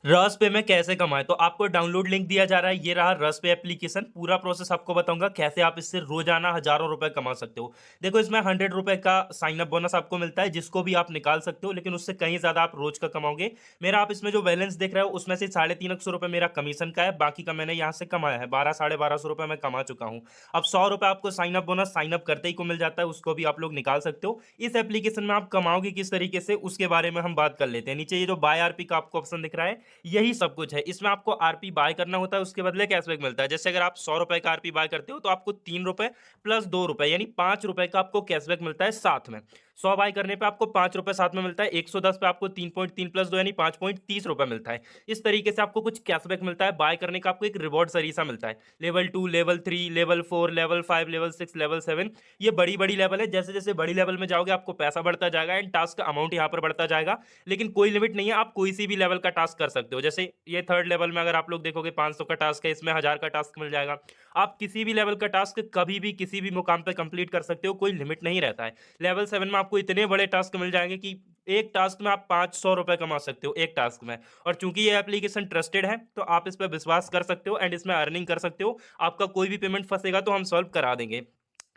रस पे में कैसे कमाएं, तो आपको डाउनलोड लिंक दिया जा रहा है। ये रहा रस पे एप्लीकेशन। पूरा प्रोसेस आपको बताऊंगा कैसे आप इससे रोजाना हजारों रुपए कमा सकते हो। देखो, इसमें 100 रुपए का साइन अप बोनस आपको मिलता है, जिसको भी आप निकाल सकते हो, लेकिन उससे कहीं ज्यादा आप रोज का कमाओगे। मेरा आप इसमें जो बैलेंस देख रहे हो उसमें से 350 रुपए मेरा कमीशन का है, बाकी का मैंने यहाँ से कमाया है। 1200 साढ़े 1200 रुपए मैं कमा चुका हूँ। अब 100 रुपए आपको sign up bonus sign up करते ही को मिल जाता है, उसको भी आप लोग निकाल सकते हो। इस एप्लीकेशन में आप कमाओगे किस तरीके से, उसके बारे में हम बात कर लेते हैं। नीचे ये जो बाय आरपी का आपको ऑप्शन दिख रहा है, यही सब कुछ है। इसमें आपको आरपी बाय करना होता है, उसके बदले कैशबैक मिलता है। जैसे अगर आप 100 रुपए का आरपी बाय करते हो तो आपको 3 रुपए प्लस 2 रुपए यानी 5 रुपए का आपको कैशबैक मिलता है साथ में। 100 बाय करने पे आपको 5 रुपए साथ में मिलता है। 110 पे आपको 3.3 प्लस 2 यानी 5.30 रुपए मिलता है। इस तरीके से आपको कुछ कैशबैक मिलता है। बाय करने का आपको एक रिवॉर्ड सरीसा मिलता है। Level 2, level 3, level 4, level 5, level 6, level 7, ये बड़ी बड़ी लेवल है। जैसे जैसे बड़ी लेवल में जाओगे आपको पैसा बढ़ता जाएगा एंड टास्क का अमाउंट यहाँ पर बढ़ता जाएगा। लेकिन कोई लिमिट नहीं है, आप कोई सी भी लेवल का टास्क कर सकते हो। जैसे ये थर्ड लेवल में अगर आप लोग देखोगे 500 का टास्क है, इसमें 1000 का टास्क मिल जाएगा। आप किसी भी लेवल का टास्क कभी भी किसी भी मुकाम पे कंप्लीट कर सकते हो, कोई लिमिट नहीं रहता है। लेवल 7 में आपको इतने बड़े टास्क मिल जाएंगे कि एक टास्क में आप 500 रुपए कमा सकते हो एक टास्क में। और चूंकि ये एप्लीकेशन ट्रस्टेड है तो आप इस पर विश्वास कर सकते हो एंड इसमें अर्निंग कर सकते हो। आपका कोई भी पेमेंट फंसेगा तो हम सॉल्व करा देंगे।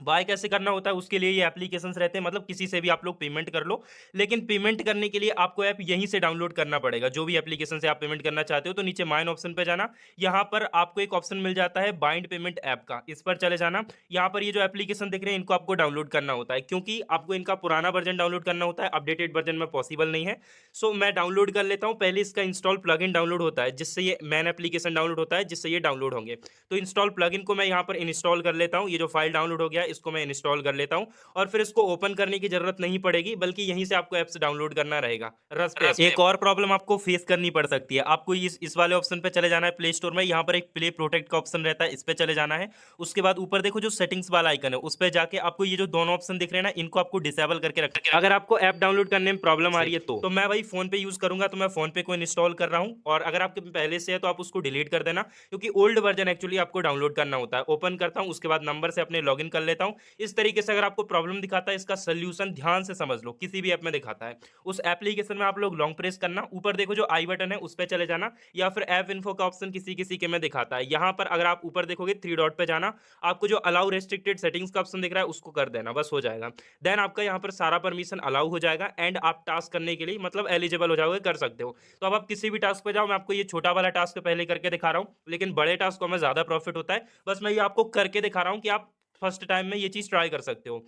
बाय कैसे करना होता है उसके लिए ये एप्लीकेशंस रहते हैं, मतलब किसी से भी आप लोग पेमेंट कर लो। लेकिन पेमेंट करने के लिए आपको ऐप यहीं से डाउनलोड करना पड़ेगा। जो भी एप्लीकेशन से आप पेमेंट करना चाहते हो तो नीचे माइन ऑप्शन पे जाना। यहाँ पर आपको एक ऑप्शन मिल जाता है बाइंड पेमेंट ऐप का, इस पर चले जाना। यहाँ पर ये जो एप्लीकेशन दिख रहे हैं इनको आपको डाउनलोड करना होता है, क्योंकि आपको इनका पुराना वर्जन डाउनलोड करना होता है, अपडेटेड वर्जन में पॉसिबल नहीं है। सो मैं डाउनलोड कर लेता हूँ। पहले इसका इंस्टॉल प्लगइन डाउनलोड होता है, जिससे ये मैन एप्लीकेशन डाउनलोड होता है, जिससे ये डाउनलोड होंगे। तो इंस्टॉल प्लगइन को मैं यहाँ पर इंस्टॉल कर लेता हूँ। ये जो फाइल डाउनलोड हो गया इसको मैं इंस्टॉल कर लेता हूँ। और फिर इसको ओपन करने की जरूरत नहीं पड़ेगी, बल्कि यहीं से आपको ऐप्स डाउनलोड करना रहेगा रस पे। एक और प्रॉब्लम आपको फेस करनी पड़ सकती है। आपको इस वाले ऑप्शन पे चले जाना है प्ले स्टोर में। यहाँ पर एक प्ले प्रोटेक्ट का ऑप्शन रहता है, इस पे चले जाना है। उसके बाद ऊपर देखो जो सेटिंग्स वाला आइकन है, उस पे जाके आपको ये जो दोनों ऑप्शन दिख रहे हैं ना, इनको आपको डिसेबल करके रखना है। अगर आपको ऐप डाउनलोड करने में प्रॉब्लम आ रही है तो मैं भाई फोन पे यूज करूंगा, तो मैं फोन पे को इंस्टॉल कर रहा हूँ। और अगर आपके पहले से है तो आप उसको डिलीट कर देना, क्योंकि ओल्ड वर्जन एक्चुअली आपको डाउनलोड करना होता है। ओपन करता हूँ, उसके बाद नंबर से अपने लॉगिन कर लेता हूँ। इस तरीके से अगर आपको प्रॉब्लम दिखाता है, इसका सोल्यूशन ध्यान से समझ लो। किसी भी ऐप में दिखाता है, उस एप्लीकेशन में आप लोग लॉन्ग प्रेस करना, ऊपर देखो जो आई बटन है उस पर चले जाना, या फिर ऐप इन्फो का ऑप्शन किसी किसी के में दिखाता है। यहाँ पर अगर आप ऊपर देखोगे 3 डॉट पे जाना, आपको जो अलाउ रेस्ट्रिक्टेड सेटिंग्स का ऑप्शन दिख रहा है उसको कर देना, बस हो जाएगा। देन आपका यहाँ पर सारा परमिशन अलाउ हो जाएगा एंड आप टास्क करने के लिए मतलब एलिजिबल हो जाओगे, कर सकते हो। तो अब आप किसी भी टास्क पे जाओ। मैं आपको ये छोटा वाला टास्क पहले करके दिखा रहा हूँ, लेकिन बड़े टास्क में ज्यादा प्रॉफिट होता है। बस मैं ये आपको करके दिखा रहा हूँ कि आप फर्स्ट टाइम में ये चीज ट्राई कर सकते हो।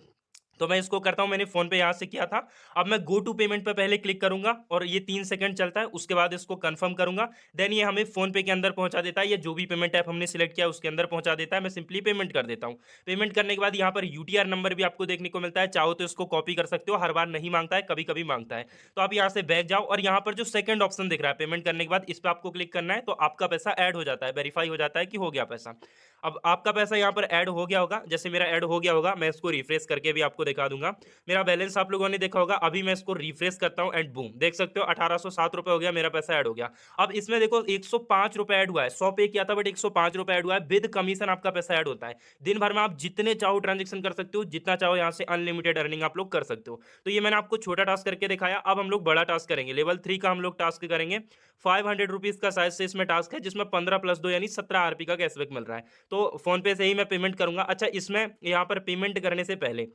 तो मैं इसको करता हूं, मैंने फोन पे यहां से किया था। अब मैं गो टू पेमेंट पे पहले क्लिक करूंगा और ये 3 सेकंड चलता है, उसके बाद इसको कंफर्म करूंगा। देन ये हमें फोन पे के अंदर पहुंचा देता है, ये जो भी पेमेंट ऐप हमने सिलेक्ट किया उसके अंदर पहुंचा देता है। मैं सिंपली पेमेंट कर देता हूं। पेमेंट करने के बाद यहाँ पर यूटीआर नंबर भी आपको देखने को मिलता है, चाहो तो इसको कॉपी कर सकते हो। हर बार नहीं मांगता है, कभी कभी मांगता है। तो आप यहाँ से बैक जाओ और यहाँ पर जो सेकंड ऑप्शन दिख रहा है पेमेंट करने के बाद, इस पर आपको क्लिक करना है। तो आपका पैसा ऐड हो जाता है, वेरीफाई हो जाता है कि हो गया पैसा। अब आपका पैसा यहाँ पर ऐड हो गया होगा। जैसे मेरा ऐड हो गया होगा, मैं इसको रिफ्रेश करके भी आपको दिखा दूंगा। मेरा बैलेंस आप लोगों ने देखा होगा। अभी मैं इसको रिफ्रेश करता हूं एंड बूम, देख सकते हो 1807 रुपए हो गया, मेरा पैसा ऐड हो गया। अब इसमें देखो 105 रुपए ऐड हुआ है। 100 पे किया था बट 105 रुपए ऐड हुआ है। विद कमीशन आपका पैसा ऐड होता है। दिन भर में आप जितने चाहो ट्रांजेक्शन कर सकते हो, जितना चाहो यहाँ से अनलिमिटेड अर्निंग आप लोग कर सकते हो। तो ये मैंने आपको छोटा टास्क करके दिखाया। अब हम लोग बड़ा टास्क करेंगे, लेवल 3 का हम लोग टास्क करेंगे। 500 रुपीज का शायद से इसमें टास्क है, जिसमें 15 + 2 यानी 17 आरपी का कैशबैक मिल रहा है। तो फोन पे से ही मैं पेमेंट करूंगा। अच्छा, इसमें यहाँ पर पेमेंट करने से पहले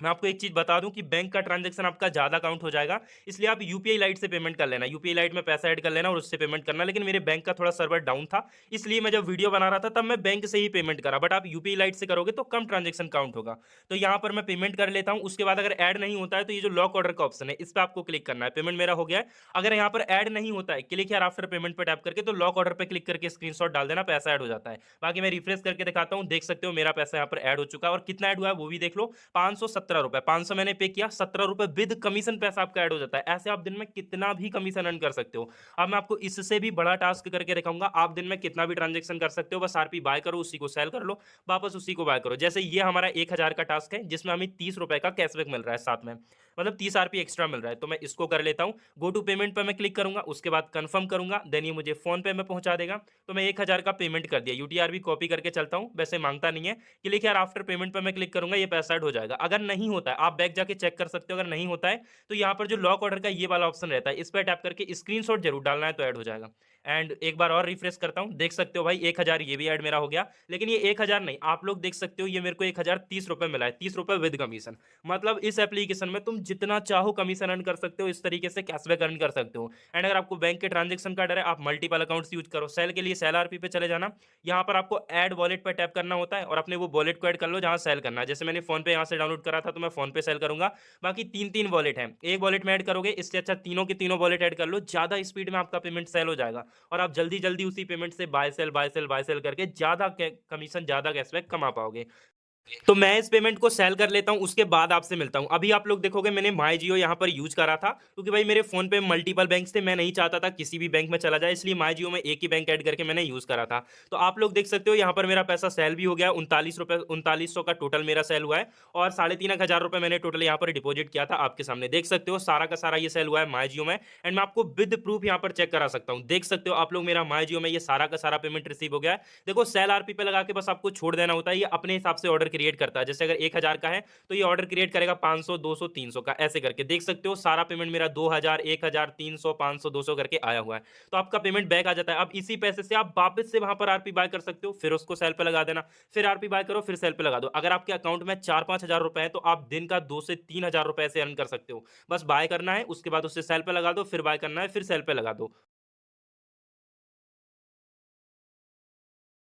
मैं आपको एक चीज बता दूं कि बैंक का ट्रांजैक्शन आपका ज्यादा काउंट हो जाएगा, इसलिए आप यूपीआई लाइट से पेमेंट कर लेना। यूपीआई लाइट में पैसा ऐड कर लेना और उससे पेमेंट करना। लेकिन मेरे बैंक का थोड़ा सर्वर डाउन था, इसलिए मैं जब वीडियो बना रहा था तब मैं बैंक से ही पेमेंट करा। बट आप यूपीआई लाइट से करोगे तो कम ट्रांजेक्शन काउंट होगा। तो यहाँ पर मैं पेमेंट कर लेता हूँ। उसके बाद अगर ऐड नहीं होता है तो ये जो लॉक ऑर्डर का ऑप्शन है इस पर आपको क्लिक करना है। पेमेंट मेरा हो गया है। अगर यहाँ पर ऐड नहीं होता है, क्लिक यार आफ्टर पेमेंट पर टैप करके, तो लॉक ऑर्डर पे क्लिक करके स्क्रीनशॉट डाल देना, पैसा ऐड हो जाता है। बाकी मैं रिफ्रेश करके दिखाता हूँ, देख सकते हो मेरा पैसा यहाँ पर ऐड हो चुका है। और कितना ऐड हुआ है वो भी देख लो, 517 रुपए। 500 मैंने पे किया, 17 रुपए विद कमीशन पैसा आपका ऐड हो जाता है। ऐसे आप दिन में कितना भी कमीशन अर्न कर सकते हो। अब मैं आपको इससे भी बड़ा टास्क करके दिखाऊंगा। आप दिन में कितना भी ट्रांजेक्शन कर सकते हो, बस आरपी बाय करो, उसी को सेल कर लो, वापस उसी को बाय करो। जैसे ये हमारा 1000 का टास्क है, जिसमें हमें 30 रुपए का कैशबैक मिल रहा है साथ में, मतलब 30 आरपी एक्स्ट्रा मिल रहा है। तो मैं इसको कर लेता हूँ। गो टू पेमेंट पर मैं क्लिक करूंगा, उसके बाद कंफर्म करूंगा। देन ये मुझे फोन पे में पहुंचा देगा। तो मैं 1000 का पेमेंट कर दिया। यूटीआर भी कॉपी करके चलता हूँ, वैसे मांगता नहीं है। क्लिक यार आफ्टर पेमेंट पर मैं क्लिक करूंगा, ये पैसा ऐड हो जाएगा। अगर नहीं होता है आप बैक जाके चेक कर सकते हो। अगर नहीं होता है तो यहाँ पर जो लॉक ऑर्डर का ये वाला ऑप्शन रहता है, इस पर टैप करके स्क्रीनशॉट जरूर डालना है, तो ऐड हो जाएगा। एंड एक बार और रिफ्रेश करता हूँ, देख सकते हो भाई 1000 ये भी ऐड मेरा हो गया। लेकिन ये 1000 नहीं, आप लोग देख सकते हो ये मेरे को 1030 रुपए मिला है, 30 रुपए विद कमीशन। मतलब इस एप्लीकेशन में तुम जितना चाहो कमीशन अर्न कर सकते हो, इस तरीके से कैशबैक अर्न कर सकते हो। एंड अगर आपको बैंक के ट्रांजेक्शन का डर है, आप मल्टीपल अकाउंट्स यूज करो। सेल के लिए सेल आरपी पे चले जाना, यहाँ पर आपको ऐड वॉलेट पे टैप करना होता है और अपने वो वॉलेट को ऐड कर लो जहाँ सेल करना है। जैसे मैंने फोन पे यहाँ से डाउनलोड करा था तो मैं फोन पे सेल करूंगा। बाकी तीन तीन वॉलेट हैं, एक वॉलेट में ऐड करोगे, इससे अच्छा तीनों के तीनों वॉलेट ऐड कर लो, ज्यादा स्पीड में आपका पेमेंट सेल हो जाएगा और आप जल्दी जल्दी उसी पेमेंट से buy sell buy sell buy sell करके ज्यादा कमीशन ज्यादा कैशबैक कमा पाओगे। तो मैं इस पेमेंट को सेल कर लेता हूँ, उसके बाद आपसे मिलता हूँ। अभी आप लोग देखोगे मैंने माई जियो यहाँ पर यूज करा था, क्योंकि भाई मेरे फोन पे मल्टीपल बैंक्स थे, मैं नहीं चाहता था किसी भी बैंक में चला जाए, इसलिए माई जियो में एक ही बैंक ऐड करके मैंने यूज करा था। तो आप लोग देख सकते हो यहाँ पर मेरा पैसा सेल भी हो गया, 39 का टोटल मेरा सेल हुआ है और 3,500 रुपए मैंने टोटल यहाँ पर डिपॉजिट किया था। आपके सामने देख सकते हो सारा का सारा ये सेल हुआ है माई जियो में। एंड मैं आपको विद प्रूफ यहाँ पर चेक करा सकता हूँ, देख सकते हो आप लोग मेरा माई जियो में ये सारा का सारा पेमेंट रिसीव हो गया है। देखो सेल आरपी पे लगा के बस आपको छोड़ देना होता है, ये अपने हिसाब से ऑर्डर क्रिएट करता है। जैसे अगर 1000 का है तो ये ऑर्डर क्रिएट करेगा 500 200 300 का, ऐसे करके देख सकते हो सारा पेमेंट मेरा 2000 1000 300 500 200 करके आया हुआ है। तो आपका पेमेंट बैक आ जाता है। अब इसी पैसे से आप वापस से वहां पर आरपी बाय कर सकते हो, फिर उसको सेल पे लगा देना, फिर आरपी बाय करो, फिर सेल पे लगा दो। अगर आपके अकाउंट में 4-5 हजार रुपए है तो आप दिन का 2 से 3 हजार रुपए से अर्न कर सकते हो। बस बाय करना है, उसके बाद उससे सेल पे लगा दो, फिर बाय करना है, फिर सेल पे लगा दो।